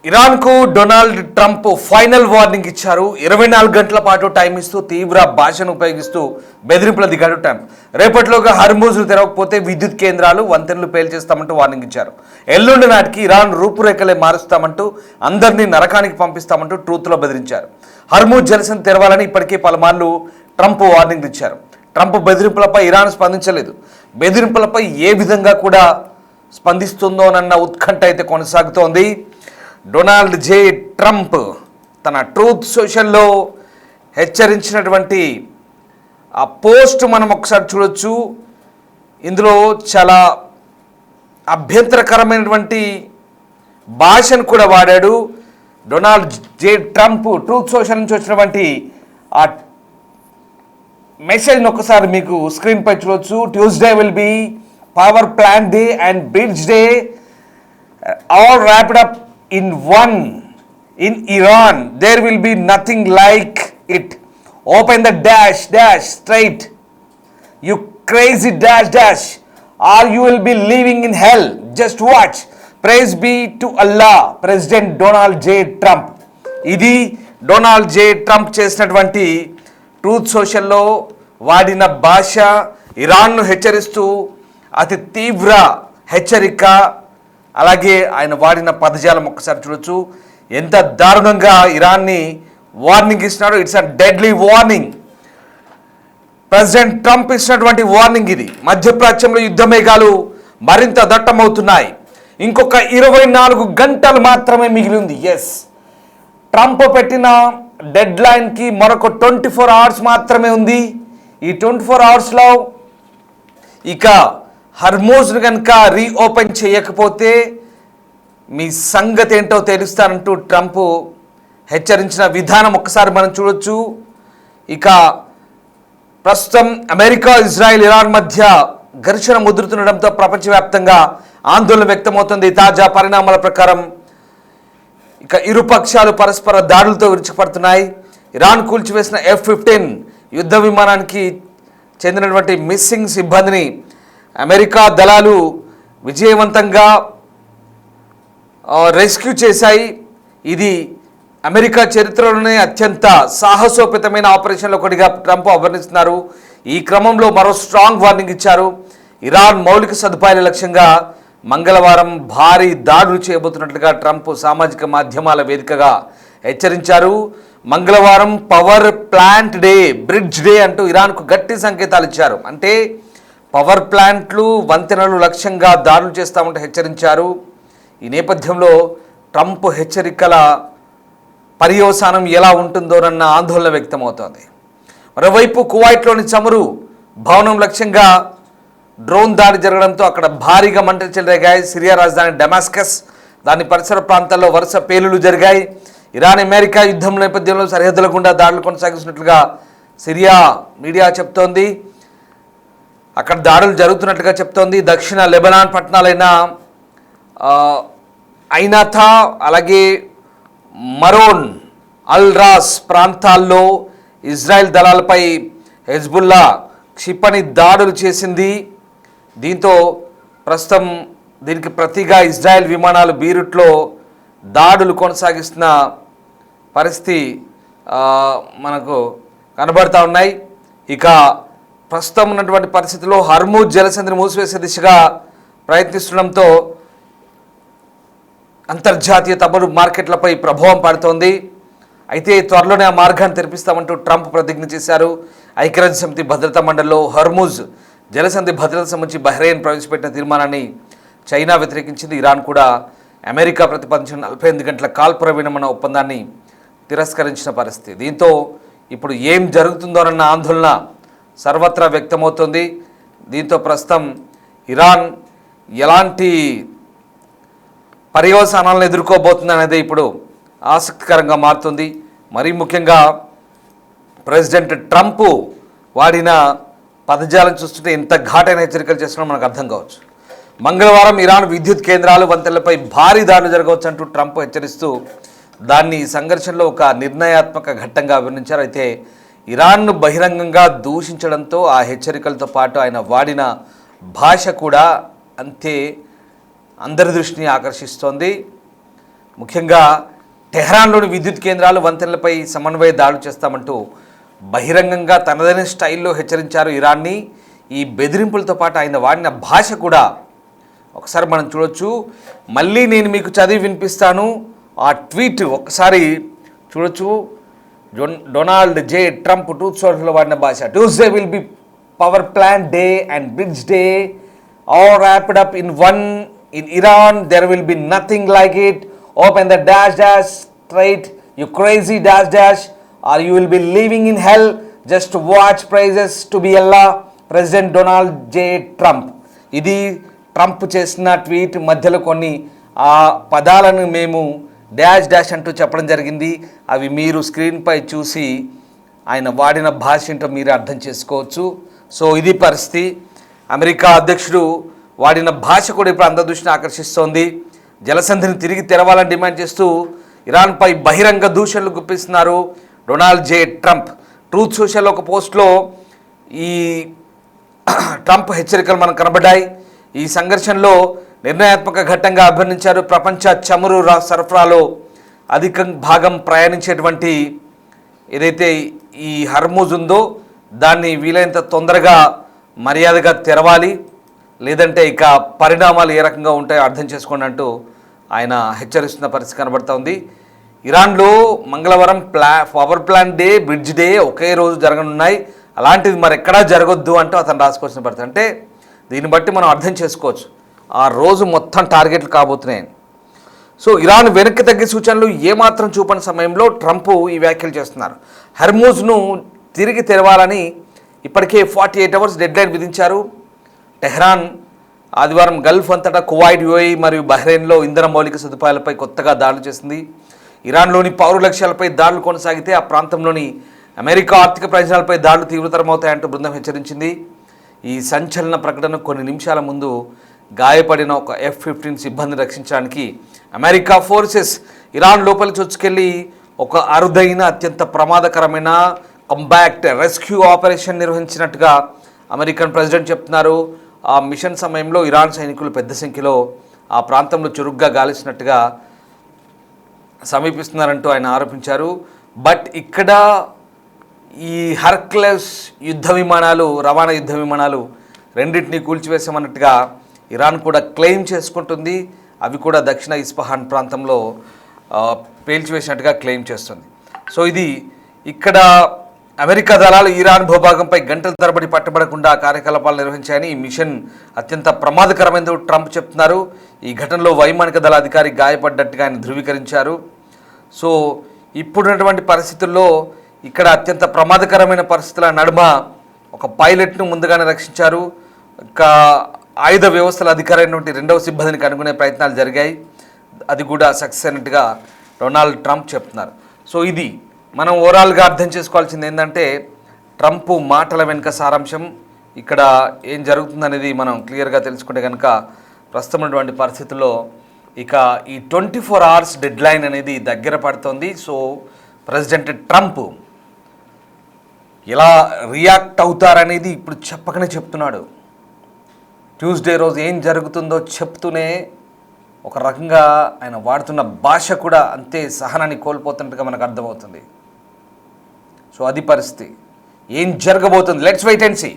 ఇరాన్కు Donald Trump final warning ఇచ్చారు. 24 గంటల పాటు టైం ఇస్తూ తీవ్ర భాషను ఉపయోగిస్తూ బెదిరింపుల దిగాడు ట్రంప్. రేపటిలోగా హర్మూజ్ను తెరవకపోతే విద్యుత్ కేంద్రాలు వంతెనలు పేల్చేస్తామంటూ వార్నింగ్ ఇచ్చారు. ఎల్లుండి నాటికి ఇరాన్ రూపురేఖలే మారుస్తామంటూ అందరినీ నరకానికి పంపిస్తామంటూ ట్రూత్లో బెదిరించారు. హర్మూజ్ జలసంధి తెరవాలని ఇప్పటికే పలుమార్లు ట్రంప్ వార్నింగ్ ఇచ్చారు. ట్రంప్ బెదిరింపులపై ఇరాన్ స్పందించలేదు. బెదిరింపులపై ఏ విధంగా కూడా స్పందిస్తుందోనన్న ఉత్కంఠ అయితే కొనసాగుతోంది. డొనాల్డ్ జే ట్రంప్ తన ట్రూత్ సోషల్లో హెచ్చరించినటువంటి ఆ పోస్ట్ మనం ఒకసారి చూడొచ్చు. ఇందులో చాలా అభ్యంతరకరమైనటువంటి భాషను కూడా వాడాడు. Donald J Trump truth social నుంచి వచ్చినటువంటి ఆ మెసేజ్ని ఒకసారి మీకు స్క్రీన్పై చూడొచ్చు. Tuesday will be power plant day and bridge day all wrapped up in one in Iran. There will be nothing like it. Open the dash straight, you crazy dash, or you will be living in hell. Just watch. Praise be to Allah. President Donald J. Trump. ఇది Donald J Trump చేసినటువంటి truth సోషల్లో వాడిన భాష. ఇరాన్ను హెచ్చరిస్తూ అతి తీవ్ర హెచ్చరిక. అలాగే ఆయన వాడిన పదజాలం ఒక్కసారి చూడొచ్చు. ఎంత దారుణంగా ఇరాన్ని వార్నింగ్ ఇస్తున్నాడు. It's a deadly warning. President Trump ఇచ్చినటువంటి వార్నింగ్ ఇది. మధ్యప్రాచ్యంలో యుద్ధ మేఘాలు మరింత దట్టమవుతున్నాయి. ఇంకొక 24 గంటలు మాత్రమే మిగిలి ఉంది. ఎస్, ట్రంప్ పెట్టిన డెడ్ లైన్కి మరొక 24 అవర్స్ మాత్రమే ఉంది. ఈ 24 అవర్స్లో ఇక హర్మూజ్ను కనుక రీఓపెన్ చేయకపోతే మీ సంగతి ఏంటో తెలుస్తానంటూ ట్రంప్ హెచ్చరించిన విధానం ఒక్కసారి మనం చూడొచ్చు. ఇక ప్రస్తుతం అమెరికా, ఇజ్రాయెల్, ఇరాన్ మధ్య ఘర్షణ ముదురుతుండడంతో ప్రపంచవ్యాప్తంగా ఆందోళన వ్యక్తమవుతుంది. తాజా పరిణామాల ప్రకారం ఇక ఇరు పక్షాలు పరస్పర దాడులతో విరుచుకుపడుతున్నాయి. ఇరాన్ కూల్చివేసిన F-15 యుద్ధ విమానానికి చెందినటువంటి మిస్సింగ్ సిబ్బందిని అమెరికా దళాలు విజయవంతంగా రెస్క్యూ చేశాయి. ఇది అమెరికా చరిత్రలోనే అత్యంత సాహసోపేతమైన ఆపరేషన్లో ఒకటిగా ట్రంప్ అభివర్ణిస్తున్నారు. ఈ క్రమంలో మరో స్ట్రాంగ్ వార్నింగ్ ఇచ్చారు. ఇరాన్ మౌలిక సదుపాయాల లక్ష్యంగా మంగళవారం భారీ దాడులు చేయబోతున్నట్లుగా ట్రంప్ సామాజిక మాధ్యమాల వేదికగా హెచ్చరించారు. మంగళవారం power plant day, bridge day అంటూ ఇరాన్కు గట్టి సంకేతాలు ఇచ్చారు. అంటే పవర్ ప్లాంట్లు, వంతెనలు లక్ష్యంగా దాడులు చేస్తామంటూ హెచ్చరించారు. ఈ నేపథ్యంలో ట్రంప్ హెచ్చరికల పర్యవసానం ఎలా ఉంటుందోనన్న ఆందోళన వ్యక్తమవుతోంది. మరోవైపు కువైట్లోని చమురు భవనం లక్ష్యంగా డ్రోన్ దాడి జరగడంతో అక్కడ భారీగా మంటలు చెలరేగాయి. సిరియా రాజధాని డమాస్కస్, దాని పరిసర ప్రాంతాల్లో వరుస పేలులు జరిగాయి. ఇరాన్ అమెరికా యుద్ధం నేపథ్యంలో సరిహద్దుల గుండా దాడులు కొనసాగిస్తున్నట్లుగా సిరియా మీడియా చెప్తోంది. అక్కడ దాడులు జరుగుతున్నట్లుగా చెప్తోంది. దక్షిణ లెబనాన్ పట్టణాలైన ఐనాథా, అలాగే మరోన్, అల్ రాస్ ప్రాంతాల్లో ఇజ్రాయెల్ దళాలపై హెజ్బుల్లా క్షిపణి దాడులు చేసింది. దీంతో ప్రస్తుతం దీనికి ప్రతిగా ఇజ్రాయెల్ విమానాలు బీరుట్లో దాడులు కొనసాగిస్తున్న పరిస్థితి మనకు కనబడతా ఉన్నాయి. ఇక ప్రస్తుతం ఉన్నటువంటి పరిస్థితుల్లో హర్మూజ్ జలసంధిని మూసివేసే దిశగా ప్రయత్నిస్తుండడంతో అంతర్జాతీయ చమురు మార్కెట్లపై ప్రభావం పడుతోంది. అయితే త్వరలోనే ఆ మార్గాన్ని తెరిపిస్తామంటూ ట్రంప్ ప్రతిజ్ఞ చేశారు. ఐక్యరాజ్య సమితి భద్రతా మండలిలో హర్మూజ్ జలసంధి భద్రత సంబంధించి బహ్రెయిన్ ప్రవేశపెట్టిన తీర్మానాన్ని చైనా వ్యతిరేకించింది. ఇరాన్ కూడా అమెరికా ప్రతిపాదించిన 48 గంటల కాల్పుర విరమణ ఒప్పందాన్ని తిరస్కరించిన పరిస్థితి. దీంతో ఇప్పుడు ఏం జరుగుతుందోనన్న ఆందోళన సర్వత్రా వ్యక్తమవుతుంది. దీంతో ప్రస్తుతం ఇరాన్ ఎలాంటి పర్యవసానాలను ఎదుర్కోబోతుంది అనేది ఇప్పుడు ఆసక్తికరంగా మారుతుంది. మరీ ముఖ్యంగా ప్రెసిడెంట్ ట్రంప్ వాడిన పదజాలం చూస్తుంటే ఎంత ఘాటైన హెచ్చరికలు చేస్తున్నారో మనకు అర్థం కావచ్చు. మంగళవారం ఇరాన్ విద్యుత్ కేంద్రాలు, వంతెనలపై భారీ దాడులు జరగవచ్చు అంటూ ట్రంప్ హెచ్చరిస్తూ దాన్ని సంఘర్షణలో ఒక నిర్ణయాత్మక ఘట్టంగా అభివర్ణించారు. అయితే ఇరాన్ను బహిరంగంగా దూషించడంతో ఆ హెచ్చరికలతో పాటు ఆయన వాడిన భాష కూడా అంతే అందరి దృష్టిని ఆకర్షిస్తోంది. ముఖ్యంగా టెహ్రాన్లోని విద్యుత్ కేంద్రాలు వంతెనలపై సమన్వయ దాడులు చేస్తామంటూ బహిరంగంగా తనదైన స్టైల్లో హెచ్చరించారు ఇరాన్ని. ఈ బెదిరింపులతో పాటు ఆయన వాడిన భాష కూడా ఒకసారి మనం చూడొచ్చు. మళ్ళీ నేను మీకు చదివి వినిపిస్తాను. ఆ ట్వీట్ ఒకసారి చూడొచ్చు. డొనాల్డ్ జే ట్రంప్ ట్రూత్ సోషల్లో వాడిన భాష. Tuesday will be power plant day and bridge day all wrapped up in one. In Iran there will be nothing like it. Open the dash dash strait you crazy dash dash or you will be living in hell. Just watch praises to be Allah. President Donald J Trump. ఇది Trump చేసిన tweet. మధ్యలో కొన్ని ఆ పదాలను మేము dash dash అంటూ చెప్పడం జరిగింది. అవి మీరు స్క్రీన్పై చూసి ఆయన వాడిన భాష ఏంటో మీరు అర్థం చేసుకోవచ్చు. సో ఇది పరిస్థితి. అమెరికా అధ్యక్షుడు వాడిన భాష కూడా ఇప్పుడు అందరి దృష్టిని ఆకర్షిస్తోంది. జలసంధిని తిరిగి తెరవాలని డిమాండ్ చేస్తూ ఇరాన్పై బహిరంగ దూషణలు గుప్పిస్తున్నారు Donald J Trump. Truth social ఒక పోస్ట్లో ఈ ట్రంప్ హెచ్చరికలు మనకు కనబడ్డాయి. ఈ సంఘర్షణలో నిర్ణయాత్మక ఘట్టంగా అభివర్ణించారు. ప్రపంచ చమురు సరఫరాలో అధిక భాగం ప్రయాణించేటువంటి ఏదైతే ఈ హర్మూజ్ ఉందో దాన్ని వీలైనంత తొందరగా మర్యాదగా తెరవాలి, లేదంటే ఇక పరిణామాలు ఏ రకంగా ఉంటాయో అర్థం చేసుకోండి అంటూ ఆయన హెచ్చరిస్తున్న పరిస్థితి కనబడుతోంది. ఇరాన్లో మంగళవారం power plant day, bridge day ఒకే రోజు జరగనున్నాయి. అలాంటిది మరి ఎక్కడా జరగొద్దు అంటూ అతను రాసుకోవాల్సిన పరిస్థితి. అంటే దీన్ని బట్టి మనం అర్థం చేసుకోవచ్చు ఆ రోజు మొత్తం టార్గెట్లు కాబోతున్నాయని. సో ఇరాన్ వెనక్కి తగ్గే సూచనలు ఏమాత్రం చూపని సమయంలో ట్రంప్ ఈ వ్యాఖ్యలు చేస్తున్నారు. హర్మూజ్ను తిరిగి తెరవాలని ఇప్పటికే 48 అవర్స్ డెడ్లైన్ విధించారు. టెహ్రాన్ ఆదివారం గల్ఫ్ అంతటా కువైట్, యుఏఈ మరియు బహ్రెయిన్లో ఇంధన మౌలిక సదుపాయాలపై కొత్తగా దాడులు చేసింది. ఇరాన్లోని పౌర లక్ష్యాలపై దాడులు కొనసాగితే ఆ ప్రాంతంలోని అమెరికా ఆర్థిక ప్రయోజనాలపై దాడులు తీవ్రతరమవుతాయంటూ బృందం హెచ్చరించింది. ఈ సంచలన ప్రకటన కొన్ని నిమిషాల ముందు గాయపడిన ఒక F-15 సిబ్బందిని రక్షించడానికి అమెరికా ఫోర్సెస్ ఇరాన్ లోపలి చొచ్చుకెళ్ళి ఒక అరుదైన అత్యంత ప్రమాదకరమైన కంబాక్ట్ రెస్క్యూ ఆపరేషన్ నిర్వహించినట్టుగా అమెరికన్ ప్రెసిడెంట్ చెప్తున్నారు. ఆ మిషన్ సమయంలో ఇరాన్ సైనికులు పెద్ద సంఖ్యలో ఆ ప్రాంతంలో చురుగ్గా గాలిస్తున్నట్టుగా సమీపిస్తున్నారంటూ ఆయన ఆరోపించారు. బట్ ఇక్కడ ఈ హర్క్యులస్ యుద్ధ విమానాలు, రవాణా యుద్ధ విమానాలు రెండింటినీ కూల్చివేసామన్నట్టుగా ఇరాన్ కూడా క్లెయిమ్ చేసుకుంటుంది. అవి కూడా దక్షిణ ఇస్ఫహాన్ ప్రాంతంలో పేల్చివేసినట్టుగా క్లెయిమ్ చేస్తుంది. సో ఇది ఇక్కడ అమెరికా దళాలు ఇరాన్ భూభాగంపై గంటల తరబడి పట్టబడకుండా కార్యకలాపాలు నిర్వహించాయని ఈ మిషన్ అత్యంత ప్రమాదకరమైనది ట్రంప్ చెప్తున్నారు. ఈ ఘటనలో వైమానిక దళ అధికారి గాయపడ్డట్టుగా ఆయన ధృవీకరించారు. సో ఇప్పుడున్నటువంటి పరిస్థితుల్లో ఇక్కడ అత్యంత ప్రమాదకరమైన పరిస్థితుల నడుమ ఒక పైలట్ను ముందుగానే రక్షించారు. ఇంకా ఆయుధ వ్యవస్థల అధికారి అయినటువంటి రెండవ సిబ్బందిని కనుగొనే ప్రయత్నాలు జరిగాయి. అది కూడా సక్సెస్ అయినట్టుగా డొనాల్డ్ ట్రంప్ చెప్తున్నారు. సో ఇది మనం ఓవరాల్గా అర్థం చేసుకోవాల్సింది ఏంటంటే ట్రంప్ మాటల వెనుక సారాంశం. ఇక్కడ ఏం జరుగుతుందనేది మనం క్లియర్గా తెలుసుకుంటే కనుక ప్రస్తుతం ఉన్నటువంటి పరిస్థితుల్లో ఇక ఈ 24 అవర్స్ డెడ్ లైన్ అనేది దగ్గర పడుతోంది. సో ప్రెసిడెంట్ ట్రంప్ ఎలా రియాక్ట్ అవుతారనేది ఇప్పుడు చెప్పకనే చెప్తున్నాడు. ట్యూస్డే రోజు ఏం జరుగుతుందో చెప్తూనే ఒక రకంగా ఆయన వాడుతున్న భాష కూడా అంతే సహనాన్ని కోల్పోతున్నట్టుగా మనకు అర్థమవుతుంది. సో అది పరిస్థితి. ఏం జరగబోతుంది? Let's wait and see.